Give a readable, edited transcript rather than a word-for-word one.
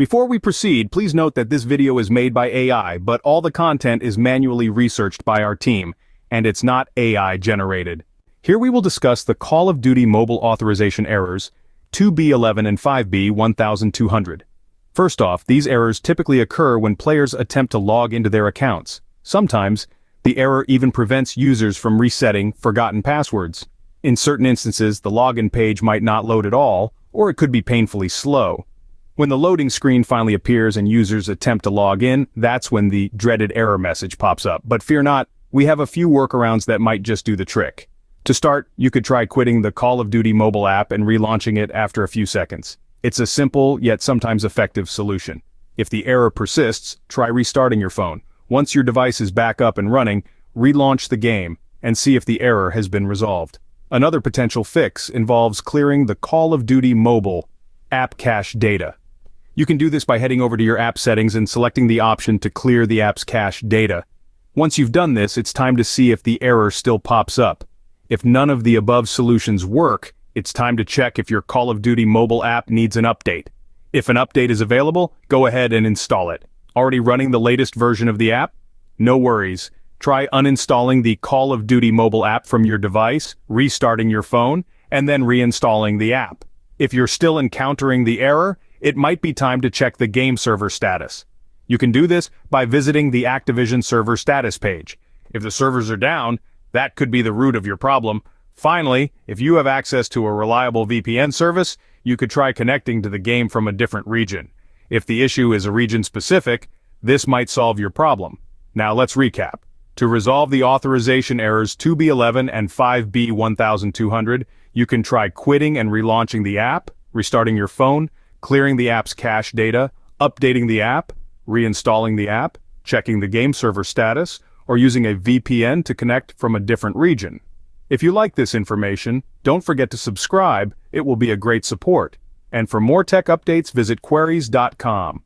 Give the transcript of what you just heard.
Before we proceed, please note that this video is made by AI, but all the content is manually researched by our team, and it's not AI generated. Here we will discuss the Call of Duty Mobile authorization errors, 2b11 and 5b1200. First off, these errors typically occur when players attempt to log into their accounts. Sometimes, the error even prevents users from resetting forgotten passwords. In certain instances, the login page might not load at all, or it could be painfully slow. When the loading screen finally appears and users attempt to log in, that's when the dreaded error message pops up. But fear not, we have a few workarounds that might just do the trick. To start, you could try quitting the Call of Duty mobile app and relaunching it after a few seconds. It's a simple, yet sometimes effective solution. If the error persists, try restarting your phone. Once your device is back up and running, relaunch the game and see if the error has been resolved. Another potential fix involves clearing the Call of Duty mobile app cache data. You can do this by heading over to your app settings and selecting the option to clear the app's cache data. Once you've done this, it's time to see if the error still pops up. If none of the above solutions work, it's time to check if your Call of Duty mobile app needs an update. If an update is available, go ahead and install it. Already running the latest version of the app? No worries. Try uninstalling the Call of Duty mobile app from your device, restarting your phone, and then reinstalling the app. If you're still encountering the error, it might be time to check the game server status. You can do this by visiting the Activision server status page. If the servers are down, that could be the root of your problem. Finally, if you have access to a reliable VPN service, you could try connecting to the game from a different region. If the issue is a region-specific, this might solve your problem. Now let's recap. To resolve the authorization errors 2b11 and 5b1200, you can try quitting and relaunching the app, restarting your phone, clearing the app's cache data, updating the app, reinstalling the app, checking the game server status, or using a VPN to connect from a different region. If you like this information, don't forget to subscribe. It will be a great support. And for more tech updates, visit queries.com.